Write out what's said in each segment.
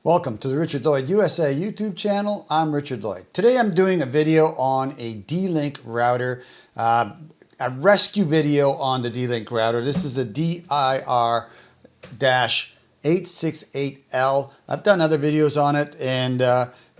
Welcome to the Richard Lloyd USA YouTube channel. I'm Richard Lloyd. Today I'm doing a video on a D-Link router, a rescue video on the D-Link router. This is a DIR-868L. I've done other videos on it, and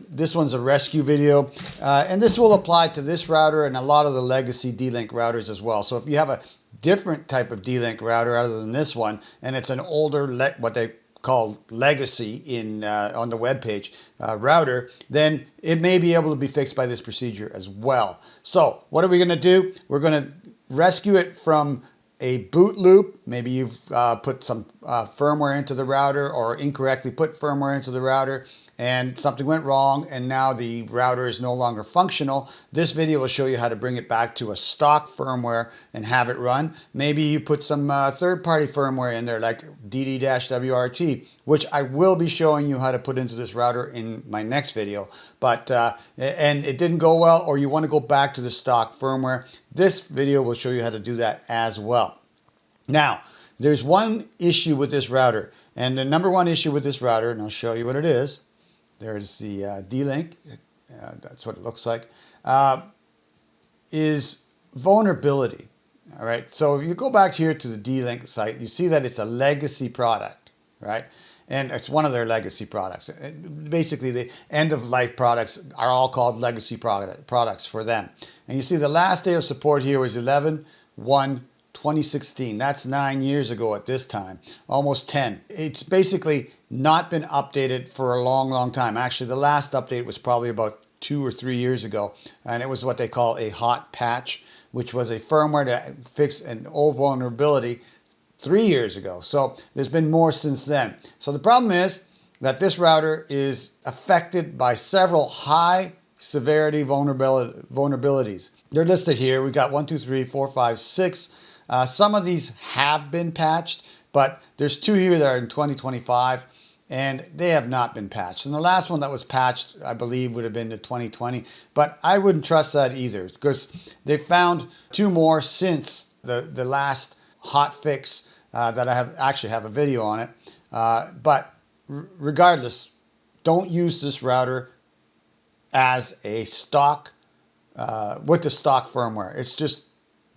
this one's a rescue video. And this will apply to this router and a lot of the legacy D-Link routers as well. So if you have a different type of D-Link router other than this one, and it's an older, what they called legacy in on the web page router, then it may be able to be fixed by this procedure as well. So what are we going to do? We're going to rescue it from a boot loop. Maybe you've put some firmware into the router, or incorrectly put firmware into the router, and something went wrong and now the router is no longer functional. This video will show you how to bring it back to a stock firmware and have it run. Maybe you put some third-party firmware in there like DD-WRT, which I will be showing you how to put into this router in my next video. But and it didn't go well, or you want to go back to the stock firmware, this video will show you how to do that as well. Now, there's one issue with this router, and the number one issue with this router, and I'll show you what it is. There's the D-Link, that's what it looks like, is vulnerability. All right, so if you go back here to the D-Link site, you see that it's a legacy product, right? And it's one of their legacy products. Basically, the end-of-life products are all called legacy products for them. And you see the last day of support here was 11/1/2016. That's 9 years ago at this time, almost 10. It's basically not been updated for a long, long time. Actually, the last update was probably about 2 or 3 years ago, and it was what they call a hot patch, which was a firmware to fix an old vulnerability 3 years ago. So there's been more since then. So the problem is that this router is affected by several high severity vulnerabilities. They're listed here. We got 1, 2, 3, 4, 5, 6. Some of these have been patched, but there's 2 here that are in 2025, and they have not been patched. And the last one that was patched, I believe, would have been the 2020, but I wouldn't trust that either, because they found 2 more since the last hot fix that I actually have a video on it. But regardless, don't use this router as a stock with the stock firmware. It's just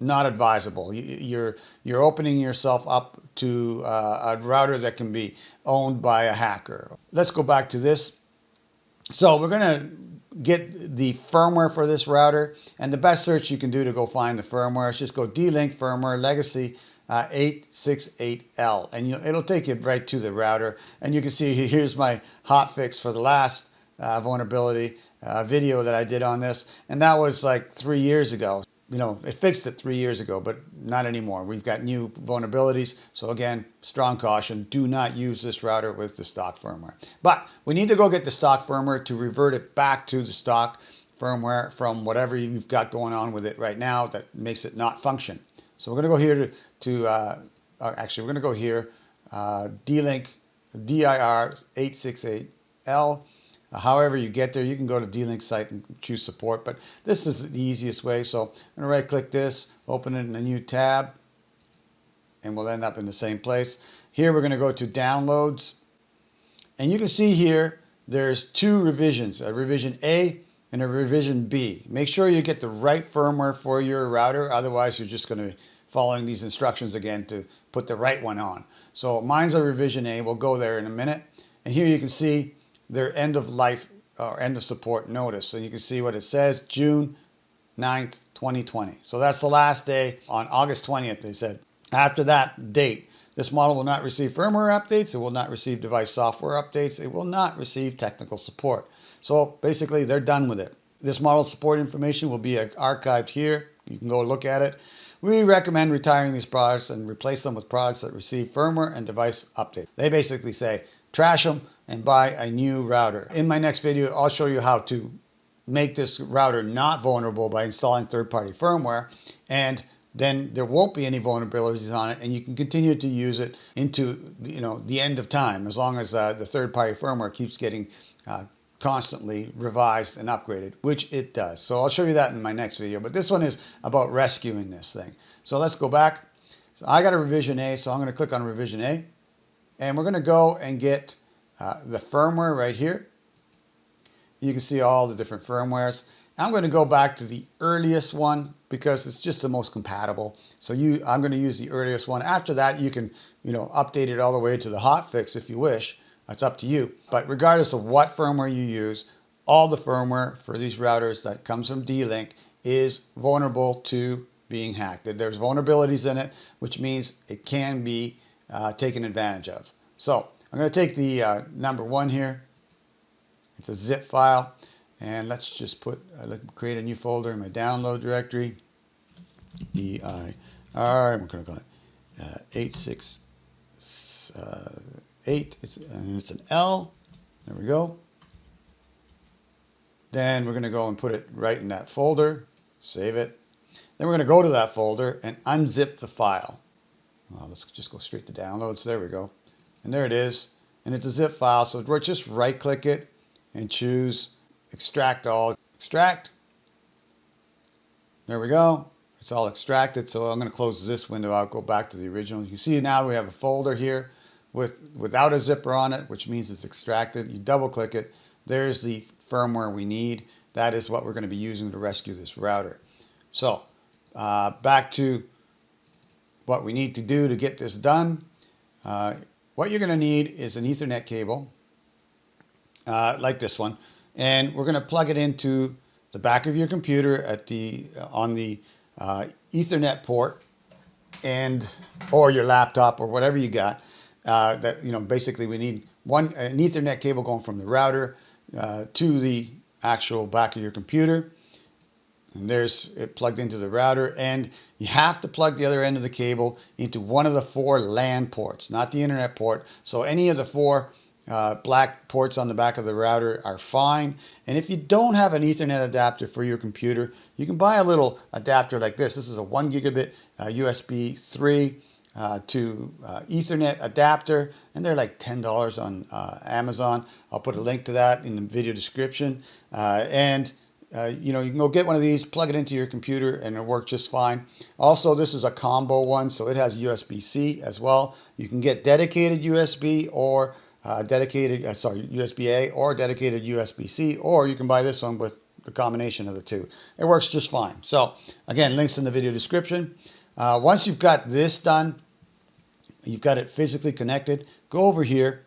not advisable. You're opening yourself up to a router that can be owned by a hacker. Let's go back to this. So we're going to get the firmware for this router, and the best search you can do to go find the firmware is just go D-Link firmware legacy 868L, and it'll take you right to the router. And you can see here's my hot fix for the last vulnerability video that I did on this, and that was like 3 years ago. You know, it fixed it 3 years ago, but not anymore. We've got new vulnerabilities. So again, strong caution, do not use this router with the stock firmware. But we need to go get the stock firmware to revert it back to the stock firmware from whatever you've got going on with it right now that makes it not function. So we're going to go here actually, we're going to go here, D-Link DIR-868L. However you get there, you can go to D-Link site and choose support, but this is the easiest way. So I'm going to right click this, open it in a new tab, and we'll end up in the same place. Here we're going to go to downloads, and you can see here there's 2 revisions, a revision A and a revision B. Make sure you get the right firmware for your router, otherwise you're just going to be following these instructions again to put the right one on. So mine's a revision A. We'll go there in a minute, and here you can see their end of life or end of support notice. And you can see what it says, June 9th, 2020. So that's the last day. On August 20th, they said, after that date, this model will not receive firmware updates. It will not receive device software updates. It will not receive technical support. So basically, they're done with it. This model support information will be archived here. You can go look at it. We recommend retiring these products and replace them with products that receive firmware and device updates. They basically say, trash them and buy a new router. In my next video, I'll show you how to make this router not vulnerable by installing third-party firmware, and then there won't be any vulnerabilities on it, and you can continue to use it into the end of time, as long as the third-party firmware keeps getting constantly revised and upgraded, which it does. So I'll show you that in my next video, but this one is about rescuing this thing. So let's go back. So I got a revision A, so I'm going to click on revision A, and we're going to go and get the firmware right here. You can see all the different firmwares. I'm going to go back to the earliest one because it's just the most compatible. So I'm going to use the earliest one. After that, you can, update it all the way to the hotfix if you wish. That's up to you. But regardless of what firmware you use, all the firmware for these routers that comes from D-Link is vulnerable to being hacked. There's vulnerabilities in it, which means it can be taken advantage of. So I'm going to take the number one here. It's a zip file. And let's just create a new folder in my download directory. DIR, I'm going to call it 868. It's an L. There we go. Then we're going to go and put it right in that folder. Save it. Then we're going to go to that folder and unzip the file. Well, let's just go straight to downloads. There we go. And there it is. And it's a zip file. So we're just right click it and choose extract all. Extract. There we go. It's all extracted. So I'm going to close this window out, go back to the original. You can see now we have a folder here without a zipper on it, which means it's extracted. You double click it. There's the firmware we need. That is what we're going to be using to rescue this router. So back to what we need to do to get this done. What you're going to need is an Ethernet cable like this one. And we're going to plug it into the back of your computer on the Ethernet port, or your laptop or whatever you got. Basically we need an Ethernet cable going from the router to the actual back of your computer. And there's it plugged into the router, and you have to plug the other end of the cable into one of the 4 LAN ports, not the internet port. So any of the 4 black ports on the back of the router are fine. And if you don't have an Ethernet adapter for your computer, you can buy a little adapter like this. This is a 1 gigabit USB 3 to Ethernet adapter, and they're like $10 on Amazon. I'll put a link to that in the video description. You can go get one of these, plug it into your computer, and it'll work just fine. Also, this is a combo one, so it has USB-C as well. You can get dedicated USB or USB-A or dedicated USB-C, or you can buy this one with the combination of the two. It works just fine. So again, links in the video description. Once you've got this done, you've got it physically connected, go over here.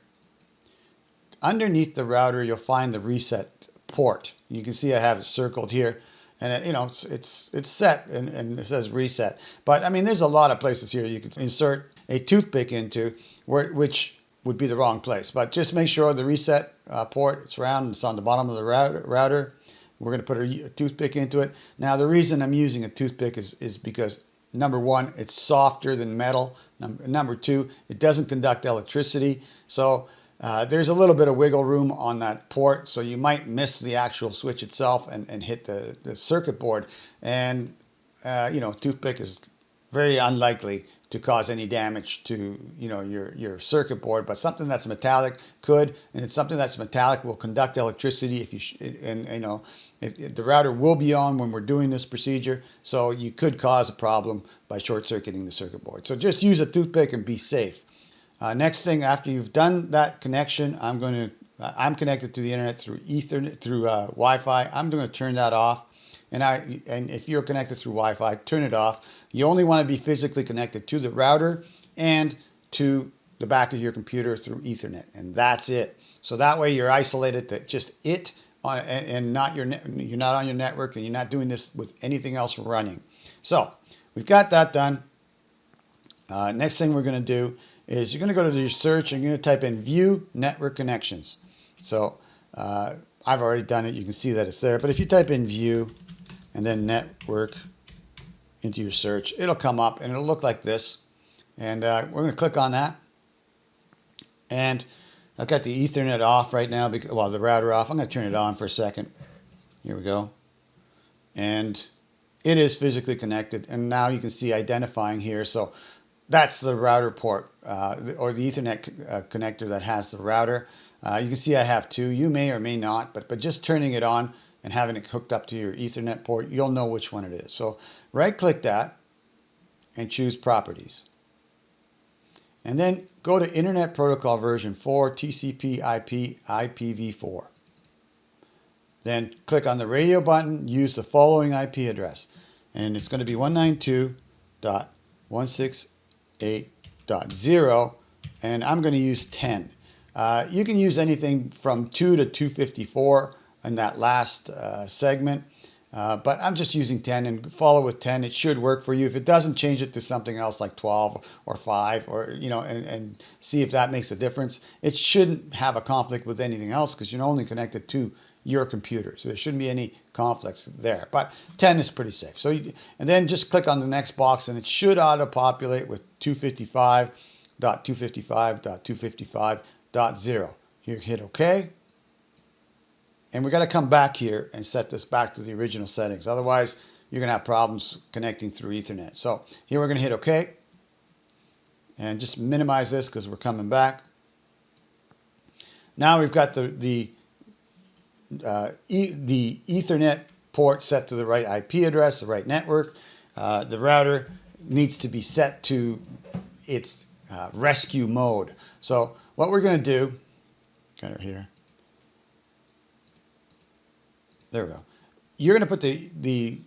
Underneath the router, you'll find the reset port. You can see I have it circled here, and it's set and it says reset. But I mean, there's a lot of places here you could insert a toothpick into, which would be the wrong place. But just make sure the reset port, it's round, it's on the bottom of the router. We're going to put a toothpick into it. Now, the reason I'm using a toothpick is because, number one, it's softer than metal. Number two, it doesn't conduct electricity. So there's a little bit of wiggle room on that port. So you might miss the actual switch itself and hit the circuit board. And, toothpick is very unlikely to cause any damage to your circuit board, but something that's metallic could, and it's something that's metallic will conduct electricity if the router will be on when we're doing this procedure, so you could cause a problem by short-circuiting the circuit board. So just use a toothpick and be safe. Next thing, after you've done that connection, I'm connected to the internet through Ethernet, through Wi-Fi. I'm going to turn that off. And if you're connected through Wi-Fi, turn it off. You only want to be physically connected to the router and to the back of your computer through Ethernet, and that's it. So that way you're isolated to just it, and you're not on your network, and you're not doing this with anything else running. So we've got that done. Next thing we're going to do is you're going to go to your search and you're going to type in View Network Connections. So I've already done it. You can see that it's there. But if you type in View and then Network into your search, it'll come up and it'll look like this. And we're going to click on that. And I've got the Ethernet off right now, the router off. I'm going to turn it on for a second. Here we go. And it is physically connected. And now you can see identifying here. So that's the router port or the Ethernet connector that has the router. You can see I have two. You may or may not, but just turning it on and having it hooked up to your Ethernet port, you'll know which one it is. So right-click that and choose Properties. And then go to Internet Protocol version 4, TCP IP, IPv4. Then click on the radio button, use the following IP address. And it's going to be 192.168.0, and I'm going to use 10. You can use anything from 2 to 254 in that last segment, but I'm just using 10 and follow with 10. It should work for you. If it doesn't, change it to something else like 12 or 5, or and see if that makes a difference. It shouldn't have a conflict with anything else because you're only connected to your computer, so there shouldn't be any conflicts there. But 10 is pretty safe. So and then just click on the next box, and it should auto-populate with 255.255.255.0. Here, hit OK. And we got to come back here and set this back to the original settings. Otherwise, you're going to have problems connecting through Ethernet. So here we're going to hit OK. And just minimize this because we're coming back. Now we've got the Ethernet port set to the right IP address, the right network. The router needs to be set to its rescue mode. So what we're going to do, got her here. There we go. You're going to put the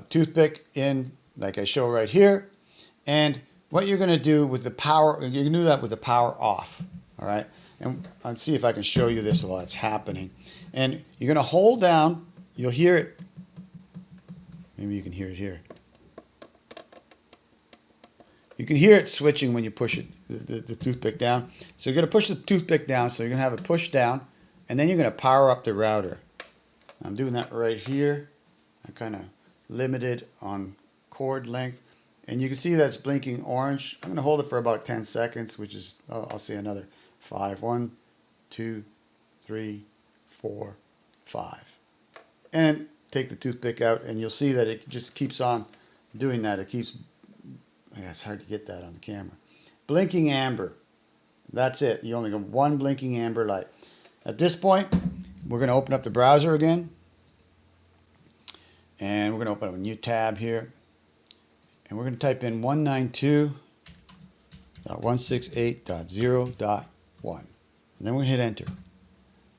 toothpick in, like I show right here. And what you're going to do with the power, you're going to do that with the power off. All right. And I'll see if I can show you this while it's happening. And you're going to hold down. You'll hear it. Maybe you can hear it here. You can hear it switching when you push it, the toothpick down. So you're going to push the toothpick down. So you're going to have it pushed down. And then you're going to power up the router. I'm doing that right here. I'm kind of limited on cord length. And you can see that's blinking orange. I'm going to hold it for about 10 seconds, which is, I'll say another 5. 1, 2, 3, 4, 5. And take the toothpick out, and you'll see that it just keeps on doing that. It keeps, it's hard to get that on the camera. Blinking amber. That's it. You only got one blinking amber light. At this point, we're going to open up the browser again. And we're going to open up a new tab here. And we're going to type in 192.168.0.1. And then we're going to hit enter.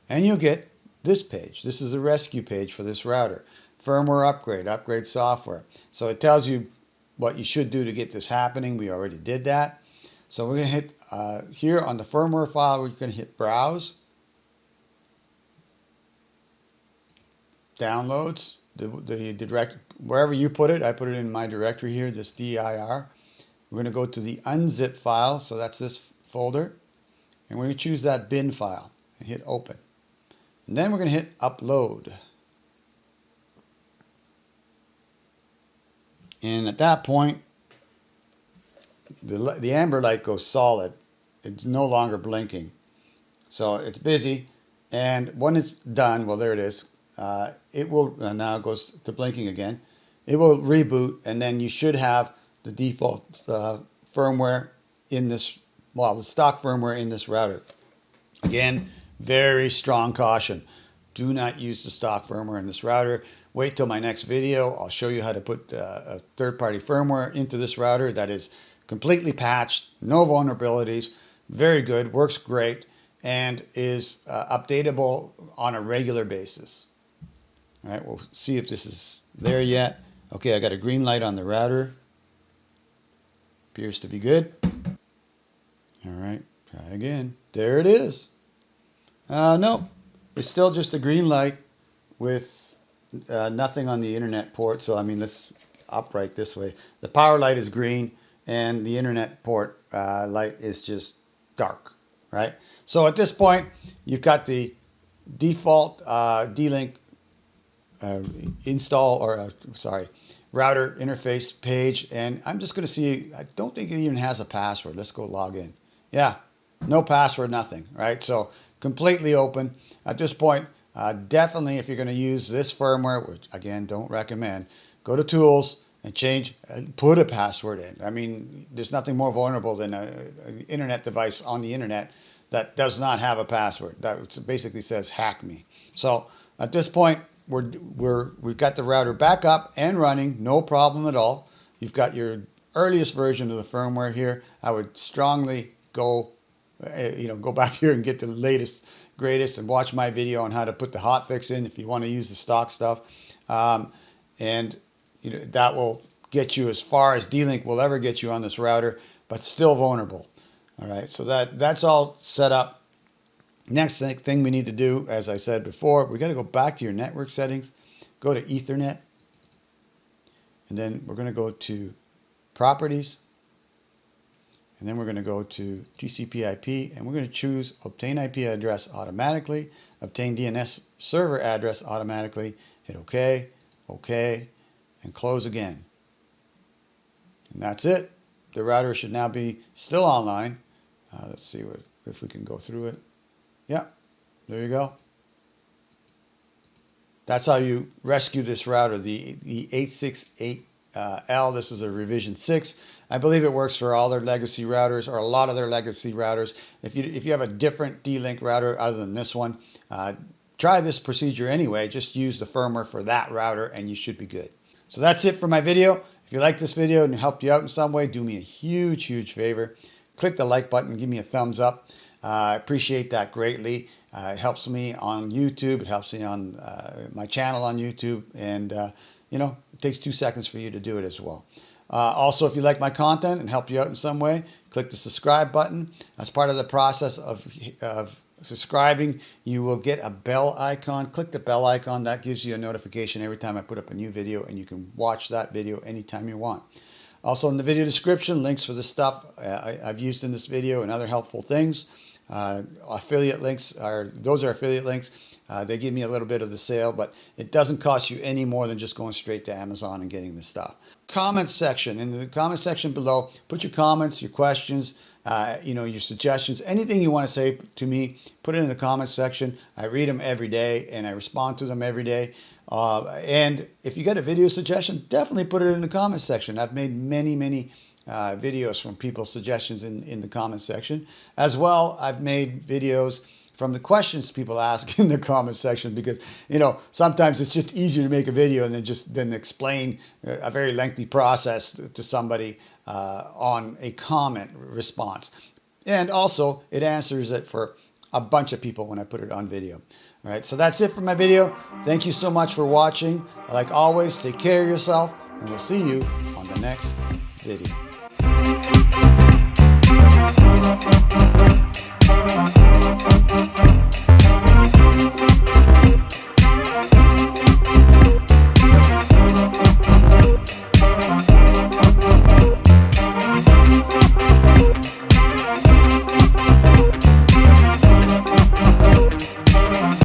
And you'll get this page. This is a rescue page for this router. Firmware upgrade, upgrade software. So it tells you what you should do to get this happening. We already did that. So we're going to hit here on the firmware file, we're going to hit browse. Downloads. The direct, wherever you put it, I put it in my directory here, this DIR. We're going to go to the unzip file, so that's this folder. And we're going to choose that bin file and hit open. And then we're going to hit upload. And at that point, the amber light goes solid. It's no longer blinking. So it's busy. And when it's done, well, there it is. It will, now it goes to blinking again. It will reboot, and then you should have the default firmware in this, well, the stock firmware in this router. Again, very strong caution. Do not use the stock firmware in this router. Wait till my next video. I'll show you how to put a third-party firmware into this router that is completely patched, no vulnerabilities, very good, works great, and is updatable on a regular basis. All right, we'll see if this is there yet. Okay, I got a green light on the router. Appears to be good. All right, try again. There it is. No, it's still just a green light with nothing on the internet port. So, I mean, let's upright this way. The power light is green, and the internet port light is just dark, right? So at this point, you've got the default D-Link router interface page, and I'm just going to see, I don't think it even has a password. Let's go log in. Yeah, no password, nothing, right? So completely open. At this point, definitely if you're going to use this firmware, which again, don't recommend, go to tools and change, put a password in. I mean, there's nothing more vulnerable than an internet device on the internet that does not have a password. That basically says hack me. So at this point, we've got the router back up and running, no problem at all. You've got your earliest version of the firmware here. I would strongly go, go back here and get the latest, greatest, and watch my video on how to put the hotfix in if you want to use the stock stuff. And that will get you as far as D-Link will ever get you on this router, but still vulnerable. All right, so that's all set up. Next thing we need to do, as I said before, we got to go back to your network settings, go to Ethernet, and then we're going to go to Properties, and then we're going to go to TCP IP, and we're going to choose Obtain IP address automatically, Obtain DNS server address automatically, hit OK, OK, and close again. And that's it. The router should now be still online. Let's see if we can go through it. Yeah, there you go. That's how you rescue this router, the 868L. This is a revision 6. I believe it works for all their legacy routers, or a lot of their legacy routers. If you have a different D-Link router other than this one, try this procedure anyway. Just use the firmware for that router and you should be good. So that's it for my video. If you like this video and it helped you out in some way, do me a huge, huge favor. Click the like button, give me a thumbs up. I appreciate that greatly. It helps me on YouTube. It helps me on my channel on YouTube. And, it takes 2 seconds for you to do it as well. Also, if you like my content and helped you out in some way, click the subscribe button. As part of the process of subscribing, you will get a bell icon. Click the bell icon. That gives you a notification every time I put up a new video, and you can watch that video anytime you want. Also, in the video description, links for the stuff I've used in this video and other helpful things. Affiliate links those are affiliate links. They give me a little bit of the sale, but it doesn't cost you any more than just going straight to Amazon and getting the stuff. Comments section. In the comment section below, put your comments, your questions, your suggestions, anything you want to say to me, put it in the comments section. I read them every day and I respond to them every day. And if you got a video suggestion, definitely put it in the comments section. I've made many videos from people's suggestions in the comments section. As well, I've made videos from the questions people ask in the comments section, because sometimes it's just easier to make a video and then explain a very lengthy process to somebody on a comment response. And also, it answers it for a bunch of people when I put it on video. All right, so that's it for my video. Thank you so much for watching. Like always, take care of yourself, and we'll see you on the next video.